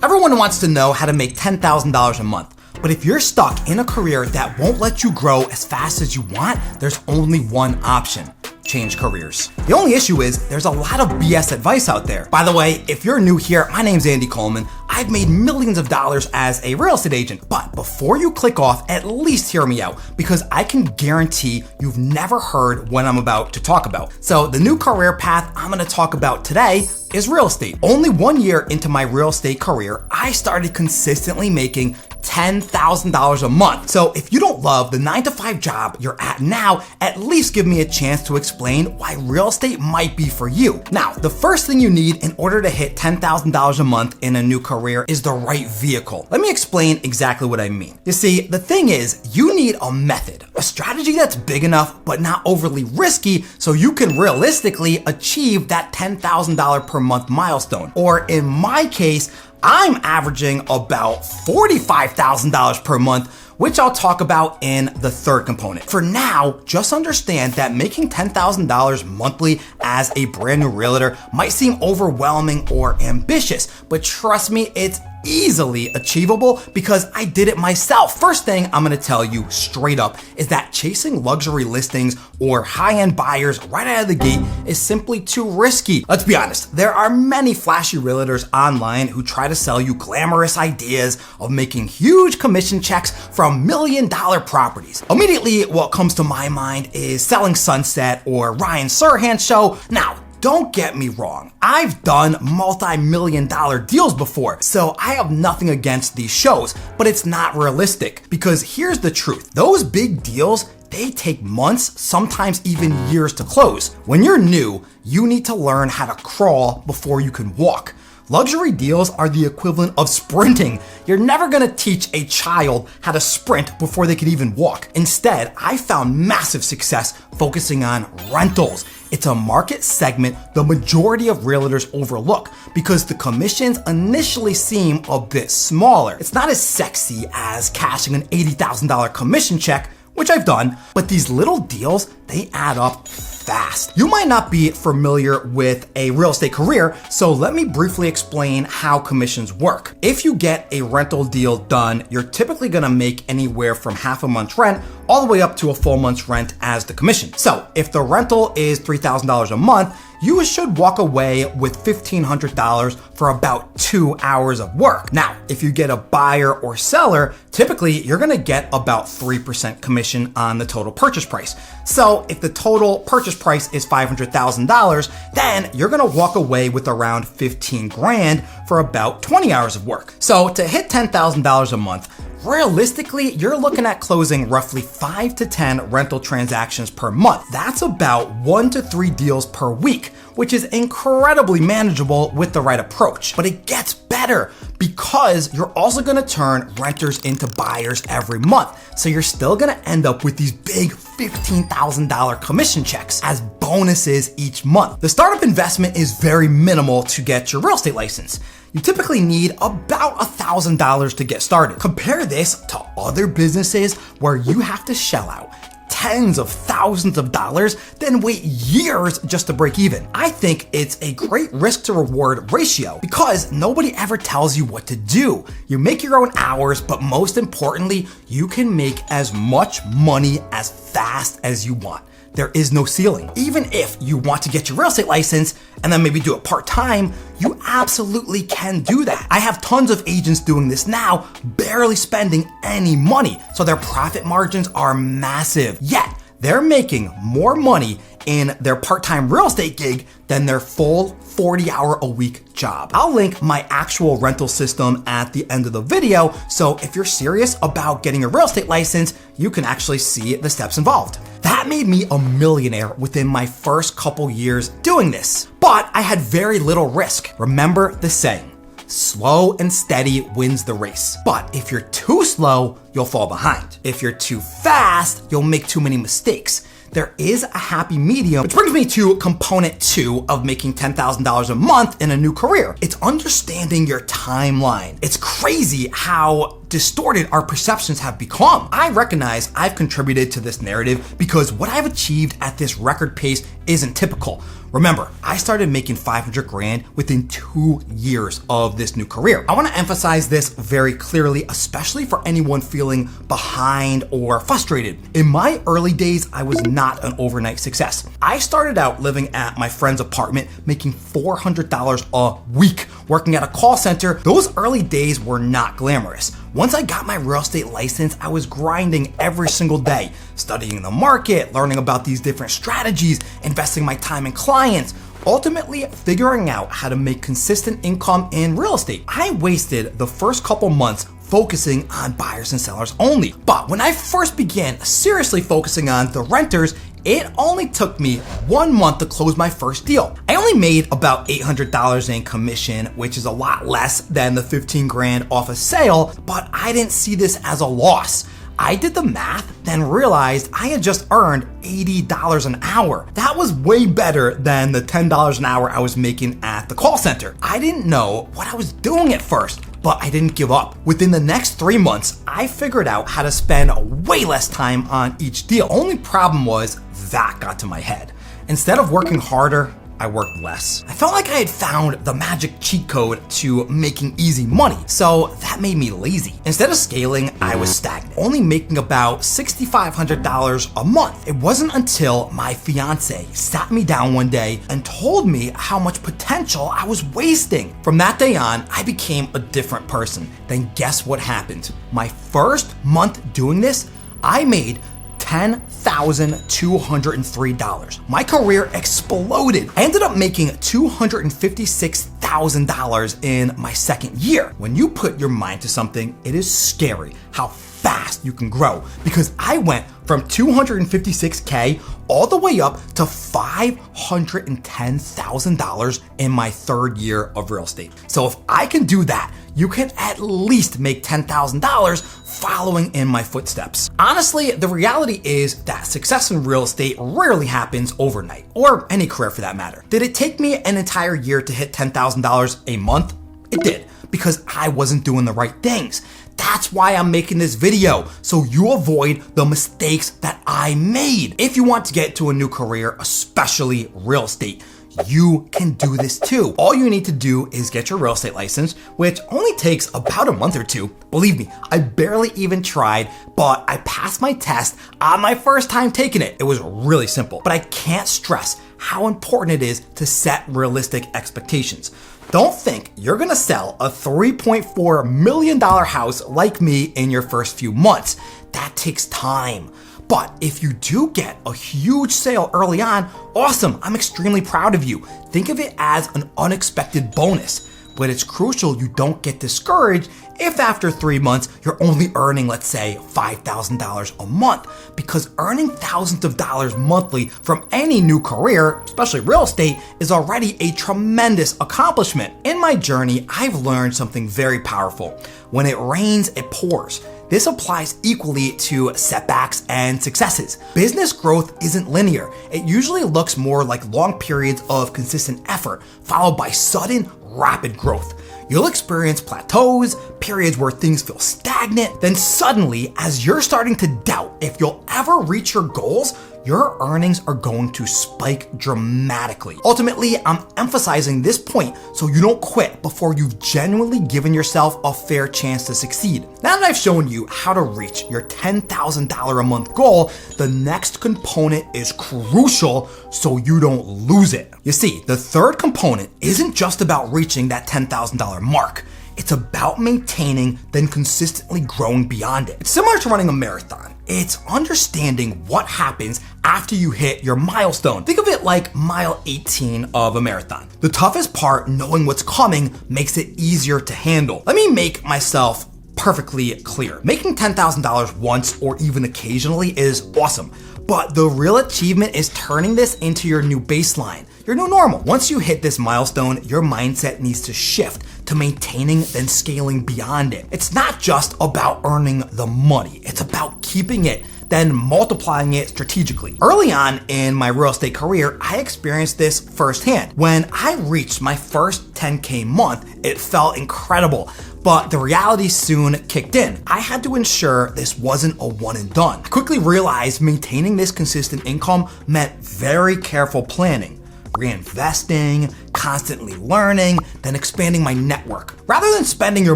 Everyone wants to know how to make $10,000 a month. But if you're stuck in a career that won't let you grow as fast as you want, there's only one option. Change careers. The only issue is there's a lot of BS advice out there. By the way, if you're new here, my name's Andy Coleman. I've made millions of dollars as a real estate agent. But before you click off, at least hear me out, because I can guarantee you've never heard what I'm about to talk about. So the new career path I'm gonna talk about today is real estate. Only 1 year into my real estate career, I started consistently making $10,000 a month. So if you don't love the 9-to-5 job you're at now, at least give me a chance to explain why real estate might be for you. Now, the first thing you need in order to hit $10,000 a month in a new career is the right vehicle. Let me explain exactly what I mean. You see, the thing is, you need a method, a strategy that's big enough but not overly risky so you can realistically achieve that $10,000 per month milestone. Or in my case, I'm averaging about $45,000 per month, which I'll talk about in the third component. For now, just understand that making $10,000 monthly as a brand new realtor might seem overwhelming or ambitious, but trust me, it's easily achievable because I did it myself. First thing I'm gonna tell you straight up is that chasing luxury listings or high-end buyers right out of the gate is simply too risky. Let's be honest, there are many flashy realtors online who try to sell you glamorous ideas of making huge commission checks from million-dollar properties. Immediately, what comes to my mind is Selling Sunset or Ryan Serhant's show. Now, don't get me wrong, I've done multi-million-dollar deals before, so I have nothing against these shows, but it's not realistic because here's the truth. Those big deals, they take months, sometimes even years to close. When you're new, you need to learn how to crawl before you can walk. Luxury deals are the equivalent of sprinting. You're never gonna teach a child how to sprint before they could even walk. Instead, I found massive success focusing on rentals. It's a market segment the majority of realtors overlook because the commissions initially seem a bit smaller. It's not as sexy as cashing an $80,000 commission check, which I've done, but these little deals, they add up fast. You might not be familiar with a real estate career, so let me briefly explain how commissions work. If you get a rental deal done, you're typically gonna make anywhere from half a month's rent all the way up to a full month's rent as the commission. So if the rental is $3,000 a month, you should walk away with $1,500 for about 2 hours of work. Now, if you get a buyer or seller, typically you're gonna get about 3% commission on the total purchase price. So if the total purchase price is $500,000, then you're gonna walk away with around 15 grand for about 20 hours of work. So to hit $10,000 a month, realistically, you're looking at closing roughly 5 to 10 rental transactions per month. That's about 1 to 3 deals per week, which is incredibly manageable with the right approach. But it gets better because you're also gonna turn renters into buyers every month. So you're still gonna end up with these big $15,000 commission checks as bonuses each month. The startup investment is very minimal to get your real estate license. You typically need about $1,000 to get started. Compare this to other businesses where you have to shell out tens of thousands of dollars, then wait years just to break even. I think it's a great risk to reward ratio because nobody ever tells you what to do. You make your own hours, but most importantly, you can make as much money as fast as you want. There is no ceiling. Even if you want to get your real estate license and then maybe do it part-time, you absolutely can do that. I have tons of agents doing this now, barely spending any money. So their profit margins are massive. Yet they're making more money in their part-time real estate gig than their full 40-hour-a-week job. I'll link my actual rental system at the end of the video, so if you're serious about getting a real estate license, you can actually see the steps involved. That made me a millionaire within my first couple years doing this, but I had very little risk. Remember the saying, slow and steady wins the race. But if you're too slow, you'll fall behind. If you're too fast, you'll make too many mistakes. There is a happy medium, which brings me to component 2 of making $10,000 a month in a new career. It's understanding your timeline. It's crazy how distorted our perceptions have become. I recognize I've contributed to this narrative because what I've achieved at this record pace isn't typical. Remember, I started making 500 grand within 2 years of this new career. I want to emphasize this very clearly, especially for anyone feeling behind or frustrated. In my early days, I was not an overnight success. I started out living at my friend's apartment, making $400 a week, working at a call center. Those early days were not glamorous. Once I got my real estate license, I was grinding every single day, studying the market, learning about these different strategies, investing my time in clients, ultimately figuring out how to make consistent income in real estate. I wasted the first couple months focusing on buyers and sellers only. But when I first began seriously focusing on the renters, it only took me 1 month to close my first deal. I only made about $800 in commission, which is a lot less than the 15 grand off a sale, but I didn't see this as a loss. I did the math, then realized I had just earned $80 an hour. That was way better than the $10 an hour I was making at the call center. I didn't know what I was doing at first, but I didn't give up. Within the next 3 months, I figured out how to spend way less time on each deal. Only problem was that got to my head. Instead of working harder, I worked less. I felt like I had found the magic cheat code to making easy money, so that made me lazy. Instead of scaling, I was stagnant, only making about $6,500 a month. It wasn't until my fiance sat me down one day and told me how much potential I was wasting. From that day on, I became a different person. Then guess what happened? My first month doing this, I made $10,203. My career exploded. I ended up making $256,000 in my second year. When you put your mind to something, it is scary how fast you can grow, because I went from 256K all the way up to $510,000 in my third year of real estate. So if I can do that, you can at least make $10,000 following in my footsteps. Honestly, the reality is that success in real estate rarely happens overnight, or any career for that matter. Did it take me an entire year to hit $10,000 a month? It did, because I wasn't doing the right things. That's why I'm making this video, so you avoid the mistakes that I made. If you want to get to a new career, especially real estate, you can do this too. All you need to do is get your real estate license, which only takes about a month or two. Believe me, I barely even tried, but I passed my test on my first time taking it. It was really simple, but I can't stress how important it is to set realistic expectations. Don't think you're gonna sell a $3.4 million house like me in your first few months. That takes time. But if you do get a huge sale early on, awesome, I'm extremely proud of you. Think of it as an unexpected bonus. But it's crucial you don't get discouraged if after 3 months you're only earning, let's say, $5,000 a month, because earning thousands of dollars monthly from any new career, especially real estate, is already a tremendous accomplishment. In my journey, I've learned something very powerful. When it rains, it pours. This applies equally to setbacks and successes. Business growth isn't linear. It usually looks more like long periods of consistent effort, followed by sudden, rapid growth. You'll experience plateaus, periods where things feel stagnant, then suddenly, as you're starting to doubt if you'll ever reach your goals, your earnings are going to spike dramatically. Ultimately, I'm emphasizing this point so you don't quit before you've genuinely given yourself a fair chance to succeed. Now that I've shown you how to reach your $10,000 a month goal, the next component is crucial so you don't lose it. You see, the third component isn't just about reaching that $10,000 mark. It's about maintaining, then consistently growing beyond it. It's similar to running a marathon. It's understanding what happens after you hit your milestone. Think of it like mile 18 of a marathon. The toughest part, knowing what's coming, makes it easier to handle. Let me make myself perfectly clear. Making $10,000 once or even occasionally is awesome, but the real achievement is turning this into your new baseline, your new normal. Once you hit this milestone, your mindset needs to shift to maintaining, then scaling beyond it. It's not just about earning the money. It's about keeping it, then multiplying it strategically. Early on in my real estate career, I experienced this firsthand. When I reached my first 10K month, it felt incredible. But the reality soon kicked in. I had to ensure this wasn't a one and done. I quickly realized maintaining this consistent income meant very careful planning, reinvesting, constantly learning, then expanding my network. Rather than spending your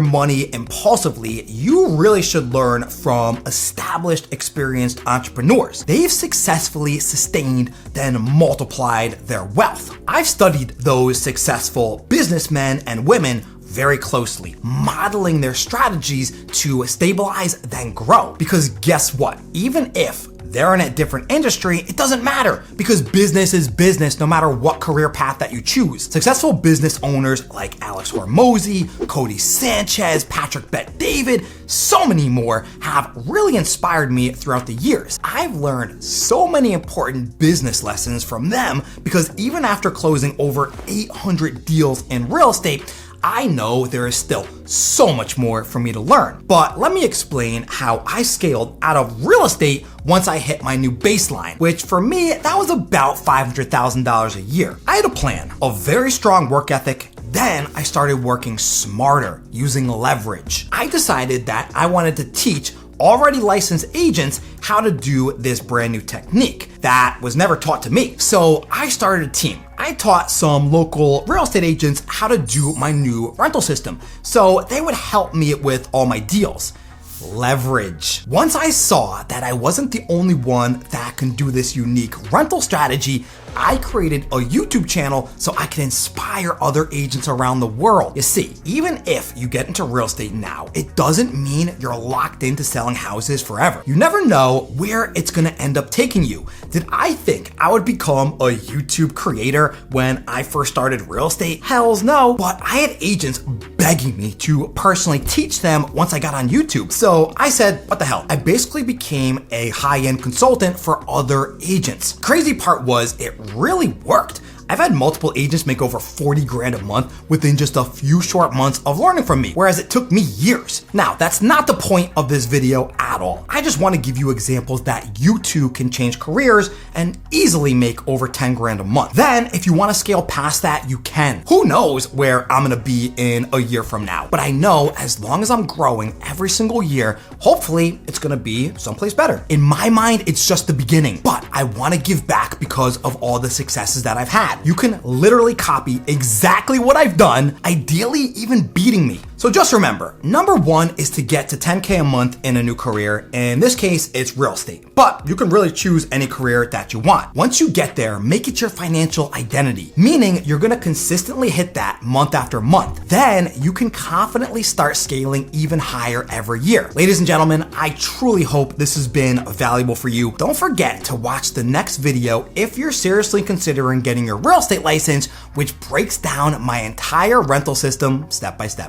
money impulsively, you really should learn from established, experienced entrepreneurs. They've successfully sustained, then multiplied their wealth. I've studied those successful businessmen and women very closely, modeling their strategies to stabilize, then grow. Because guess what? Even if they're in a different industry, it doesn't matter, because business is business no matter what career path that you choose. Successful business owners like Alex Hormozy, Cody Sanchez, Patrick Bet-David, so many more have really inspired me throughout the years. I've learned so many important business lessons from them because even after closing over 800 deals in real estate, I know there is still so much more for me to learn. But let me explain how I scaled out of real estate once I hit my new baseline, which for me, that was about $500,000 a year. I had a plan, a very strong work ethic. Then I started working smarter, using leverage. I decided that I wanted to teach already licensed agents how to do this brand new technique that was never taught to me. So I started a team. I taught some local real estate agents how to do my new rental system, so they would help me with all my deals. Leverage. Once I saw that I wasn't the only one that can do this unique rental strategy, I created a YouTube channel so I can inspire other agents around the world. You see, even if you get into real estate now, it doesn't mean you're locked into selling houses forever. You never know where it's gonna end up taking you. Did I think I would become a YouTube creator when I first started real estate? Hells no. But I had agents begging me to personally teach them once I got on YouTube. So I said, what the hell? I basically became a high-end consultant for other agents. Crazy part was it really worked. I've had multiple agents make over 40 grand a month within just a few short months of learning from me, whereas it took me years. Now, that's not the point of this video at all. I just want to give you examples that you too can change careers and easily make over 10 grand a month. Then, if you want to scale past that, you can. Who knows where I'm going to be in a year from now, but I know as long as I'm growing every single year, hopefully it's going to be someplace better. In my mind, it's just the beginning, but I want to give back because of all the successes that I've had. You can literally copy exactly what I've done, ideally even beating me. So just remember, number one is to get to 10K a month in a new career. In this case, it's real estate, but you can really choose any career that you want. Once you get there, make it your financial identity, meaning you're gonna consistently hit that month after month. Then you can confidently start scaling even higher every year. Ladies and gentlemen, I truly hope this has been valuable for you. Don't forget to watch the next video if you're seriously considering getting your real estate license, which breaks down my entire rental system step by step.